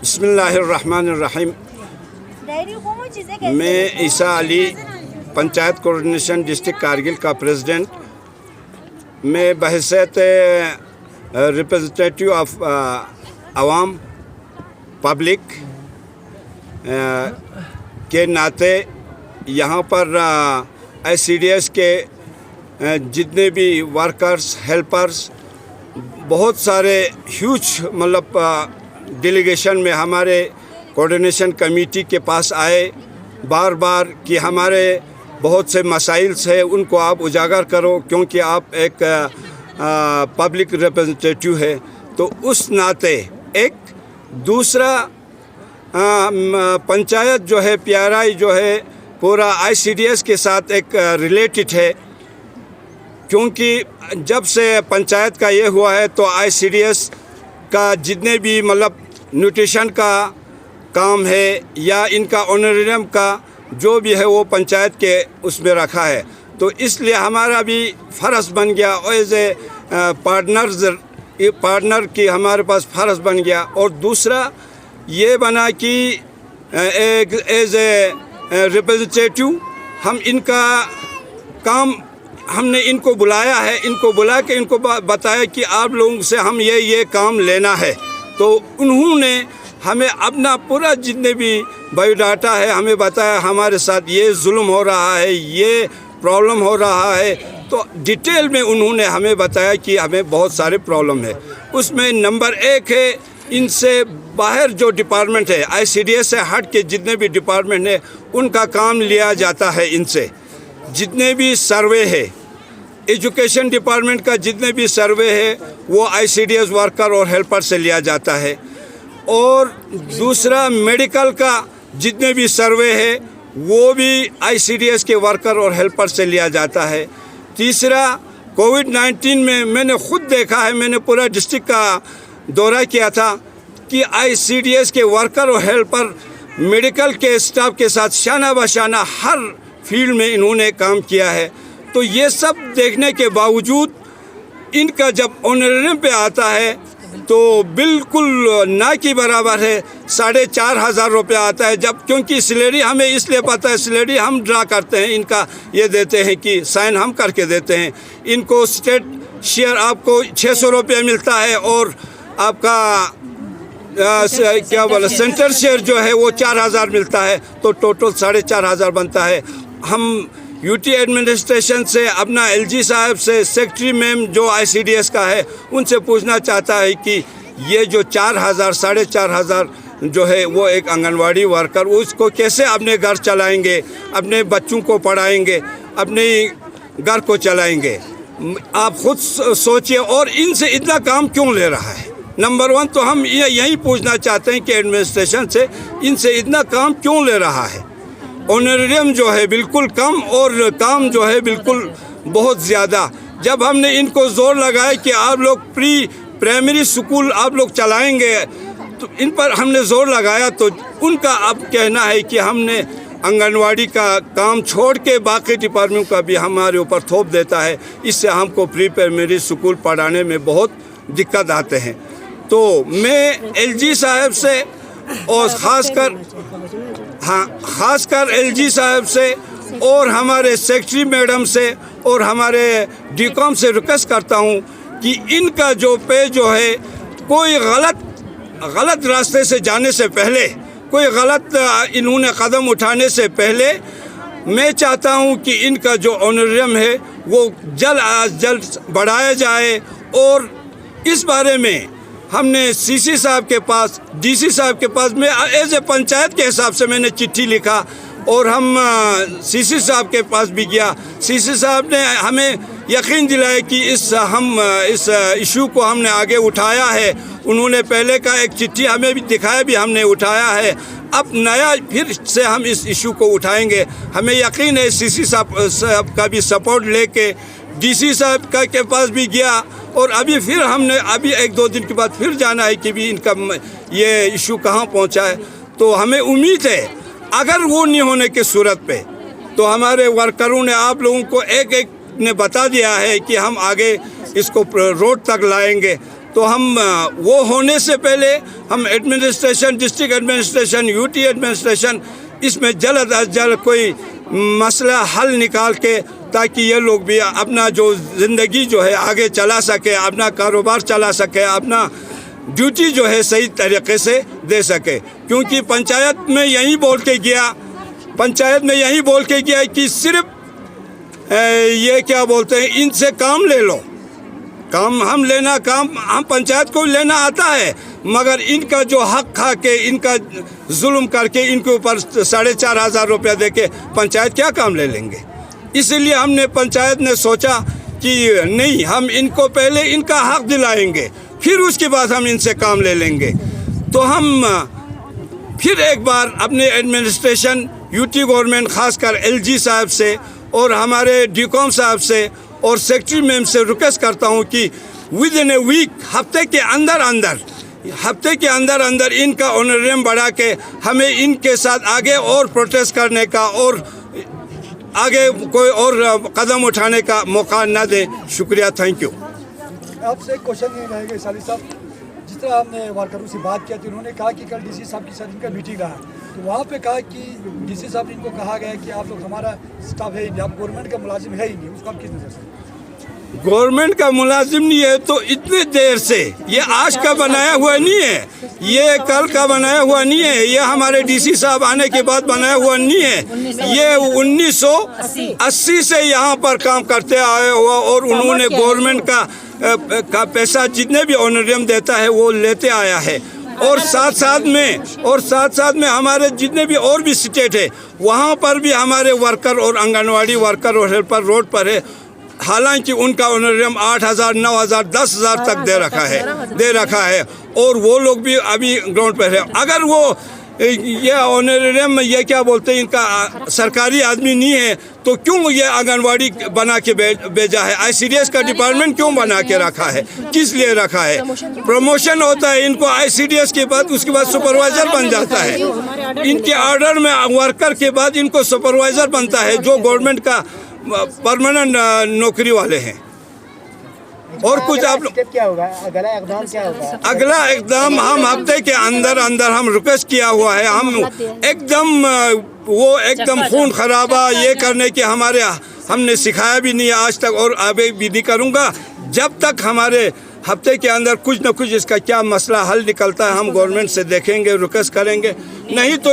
بسم اللہ الرحمن الرحیم. میں عیسیٰ علی پنچایت کوآرڈینیشن ڈسٹرکٹ کارگل کا پریزیڈنٹ. میں بحیثیت ریپرزنٹیٹیو آف عوام پبلک کے ناطے یہاں پر ICDS کے جتنے بھی ورکرز ہیلپرز بہت سارے ہیوج مطلب ڈیلیگیشن میں ہمارے کوآرڈینیشن کمیٹی کے پاس آئے بار بار کہ ہمارے بہت سے مسائل ہیں ان کو آپ اجاگر کرو کیونکہ آپ ایک پبلک ریپرزنٹیٹیو ہے. تو اس ناطے ایک دوسرا پنچایت جو ہے PRI جو ہے پورا ICDS کے ساتھ ایک ریلیٹڈ ہے کیونکہ جب سے پنچایت کا یہ ہوا ہے تو ICDS کا جتنے بھی مطلب نیوٹریشن کا کام ہے یا ان کا آنریم کا جو بھی ہے وہ پنچایت کے اس میں رکھا ہے. تو اس لیے ہمارا بھی فرض بن گیا ایز اے پارٹنر کی ہمارے پاس فرض بن گیا. اور دوسرا یہ بنا کہ ایز اے ریپرزنٹیٹیو ہم ان کا کام ہم نے ان کو بلایا ہے, ان کو بلا کے ان کو بتایا کہ آپ لوگوں سے ہم یہ کام لینا ہے. تو انہوں نے ہمیں اپنا پورا جتنے بھی بایو ڈاٹا ہے ہمیں بتایا ہمارے ساتھ یہ ظلم ہو رہا ہے, یہ پرابلم ہو رہا ہے. تو ڈیٹیل میں انہوں نے ہمیں بتایا کہ ہمیں بہت سارے پرابلم ہے. اس میں نمبر 1 ہے ان سے باہر جو ڈپارٹمنٹ ہے ICDS سے ہٹ کے جتنے بھی ڈپارٹمنٹ ہے ان کا کام لیا جاتا ہے. ان سے جتنے بھی سروے ہے ایجوکیشن ڈپارٹمنٹ کا جتنے بھی سروے ہے وہ ICDS ورکر اور ہیلپر سے لیا جاتا ہے. اور دوسرا میڈیکل کا جتنے بھی سروے ہے وہ بھی ICDS کے ورکر اور ہیلپر سے لیا جاتا ہے. تیسرا کووڈ-19 میں نے خود دیکھا ہے, میں نے پورا ڈسٹرکٹ کا دورہ کیا تھا کہ ICDS کے ورکر اور ہیلپر میڈیکل کے اسٹاف کے ساتھ شانہ بشانہ ہر فیلڈ میں انہوں نے کام کیا ہے. تو یہ سب دیکھنے کے باوجود ان کا جب آنریم پہ آتا ہے تو بالکل نہ کی برابر ہے. 4,500 روپیہ آتا ہے جب کیونکہ سیلری ہمیں اس لیے پتہ ہے سیلری ہم ڈرا کرتے ہیں, ان کا یہ دیتے ہیں کہ سائن ہم کر کے دیتے ہیں. ان کو اسٹیٹ شیئر آپ کو 600 روپیہ ملتا ہے اور آپ کا کیا بولا سینٹر شیئر جو ہے وہ 4,000 ملتا ہے. تو ٹوٹل 4,500 بنتا ہے. ہم UT ایڈمنسٹریشن سے اپنا LG صاحب سے سیکٹری میم جو ICDS کا ہے ان سے پوچھنا چاہتا ہے کہ یہ جو 4,000 4,500 جو ہے وہ ایک آنگن واڑی ورکر اس کو کیسے اپنے گھر چلائیں گے, اپنے بچوں کو پڑھائیں گے, اپنے گھر کو چلائیں گے. آپ خود سوچئے. اور ان سے اتنا کام کیوں لے رہا ہے؟ نمبر 1 تو ہم یہی پوچھنا چاہتے ہیں کہ ایڈمنسٹریشن سے ان سے اتنا کام کیوں لے رہا ہے؟ آنریم جو ہے بالکل کم اور کام جو ہے بالکل بہت زیادہ. جب ہم نے ان کو زور لگایا کہ آپ لوگ پرائمری سکول آپ لوگ چلائیں گے تو ان پر ہم نے زور لگایا تو ان کا اب کہنا ہے کہ ہم نے آنگن واڑی کا کام چھوڑ کے باقی ڈپارٹمنٹ کا بھی ہمارے اوپر تھوپ دیتا ہے. اس سے ہم کو پرائمری سکول پڑھانے میں بہت دقت آتے ہیں. تو میں LG صاحب سے اور خاص کر LG صاحب سے اور ہمارے سیکٹری میڈم سے اور ہمارے DCOM سے ریکویسٹ کرتا ہوں کہ ان کا جو پے جو ہے کوئی غلط راستے سے جانے سے پہلے, کوئی غلط انہوں نے قدم اٹھانے سے پہلے میں چاہتا ہوں کہ ان کا جو آنریم ہے وہ جلد از جلد بڑھایا جائے. اور اس بارے میں ہم نے CC صاحب کے پاس DC صاحب کے پاس میں ایز اے پنچایت کے حساب سے میں نے چٹھی لکھا اور ہم CC صاحب کے پاس بھی گیا. CC صاحب نے ہمیں یقین دلایا کہ اس ایشو کو ہم نے آگے اٹھایا ہے. انہوں نے پہلے کا ایک چٹھی ہمیں بھی دکھایا بھی ہم نے اٹھایا ہے. اب نیا پھر سے ہم اس ایشو کو اٹھائیں گے. ہمیں یقین ہے CC صاحب کا بھی سپورٹ لے کے DC صاحب کے پاس بھی گیا اور ابھی پھر ہم نے 1-2 دن کے بعد پھر جانا ہے کہ بھی ان کا یہ ایشو کہاں پہنچا ہے. تو ہمیں امید ہے اگر وہ نہیں ہونے کی صورت پہ تو ہمارے ورکروں نے آپ لوگوں کو ایک نے بتا دیا ہے کہ ہم آگے اس کو روڈ تک لائیں گے. تو تو ہم وہ ہونے سے پہلے ہم administration, district administration, U T administration اس میں جلد از جلد کوئی مسئلہ حل نکال کے تاکہ یہ لوگ بھی اپنا جو زندگی جو ہے آگے چلا سکے، اپنا کاروبار چلا سکے، اپنا ڈیوٹی جو ہے صحیح طریقے سے دے سکے. کیونکہ پنچایت میں یہی بول کے گیا کہ صرف یہ کیا بولتے ہیں، ان سے کام لے لو. ہم پنچایت کو لینا آتا ہے، مگر ان کا جو حق کھا کے، ان کا ظلم کر کے ان کے اوپر 4,500 روپیہ دے کے پنچایت کیا کام لے لیں گے. اسی لیے ہم نے پنچایت نے سوچا کہ نہیں، ہم ان کو پہلے ان کا حق دلائیں گے، پھر اس کے بعد ہم ان سے کام لے لیں گے. تو ہم پھر ایک بار اپنے ایڈمنسٹریشن، یو ٹی گورنمنٹ، خاص کر ایل جی صاحب سے اور ہمارے ڈی کام صاحب سے اور سیکٹری میم سے ریکویسٹ کرتا ہوں کہ ود ان اے ویک، ہفتے کے اندر ان کا آنریم بڑھا کے ہمیں ان کے ساتھ آگے اور پروٹیسٹ کرنے کا اور آگے کوئی اور قدم اٹھانے کا موقع نہ دیں. شکریہ، تھینک یو. آپ سے ایک کوشچن یہ رہے گا سالی صاحب، جس طرح ہم نے ورکروں سے بات کیا تو انہوں نے کہا کہ کل ڈی سی صاحب کے ساتھ ان کا میٹنگ رہا، تو وہاں پہ کہا کہ ڈی سی صاحب نے ان کو کہا گیا کہ آپ لوگ ہمارا اسٹاف ہے ہی نہیں، آپ گورنمنٹ کا ملازم ہے ہی نہیں. اس کو آپ کس نظر سے؟ گورنمنٹ کا ملازم نہیں ہے تو اتنے دیر سے، یہ آج کا بنایا ہوا نہیں ہے، یہ کل کا بنایا ہوا نہیں ہے، یہ ہمارے ڈی سی صاحب آنے کے بعد بنایا ہوا نہیں ہے. یہ 1980 سے یہاں پر کام کرتے آئے ہوا، اور انہوں نے گورنمنٹ کا پیسہ جتنے بھی آنریم دیتا ہے وہ لیتے آیا ہے. اور ساتھ میں ہمارے جتنے بھی اور بھی اسٹیٹ ہے وہاں پر بھی ہمارے ورکر اور آنگن واڑی ورکر اور ہیلپر روڈ پر ہے، حالانکہ ان کا آنریم 8,000 9,000 10,000 تک دے رکھا ہے اور وہ لوگ بھی ابھی گراؤنڈ پر ہے. اگر وہ یہ آنریم یہ کیا بولتے ہیں ان کا سرکاری آدمی نہیں ہے تو کیوں یہ آنگن واڑی بنا کے بھیجا ہے؟ آئی سی ڈی ایس کا ڈپارٹمنٹ کیوں بنا کے رکھا ہے؟ کس لیے رکھا ہے؟ پروموشن ہوتا ہے ان کو آئی سی ڈی ایس کے بعد، اس کے بعد سپروائزر بن جاتا ہے. ان کے آرڈر میں ورکر کے بعد ان کو سپروائزر بنتا ہے جو گورنمنٹ کا پرماننٹ نوکری والے ہیں. اور کچھ آپ لوگ کیا ہوگا اگلا اقدام کیا ہوگا؟ اگلا اقدام ہم ہفتے کے اندر ہم ریکویسٹ کیا ہوا ہے. ہم ایک دم خون خرابہ یہ کرنے کے ہم نے سکھایا بھی نہیں آج تک، اور آگے بھی نہیں کروں گا جب تک ہمارے ہفتے کے اندر کچھ نہ کچھ اس کا کیا مسئلہ حل نکلتا ہے. ہم گورنمنٹ سے دیکھیں گے، ریکویسٹ کریں گے. نہیں تو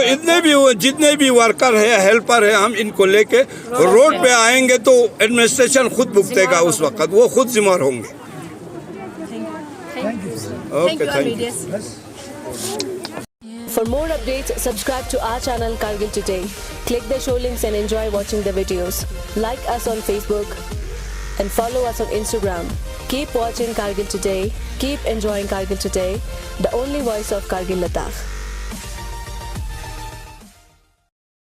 جتنے بھی ورکر ہے، ہیلپر ہے، ہم ان کو لے کے روڈ پہ آئیں گے تو ایڈمنسٹریشن خود بھگتے گا، اس وقت وہ خود ذمہ ہوں گے. Okay, thank you. For more updates, subscribe to our channel Kargil Today. Click the show links and enjoy watching the videos. Like us on Facebook and follow us on Instagram. Keep watching Kargil Today. Keep enjoying Kargil Today, the only voice of Kargil Ladakh.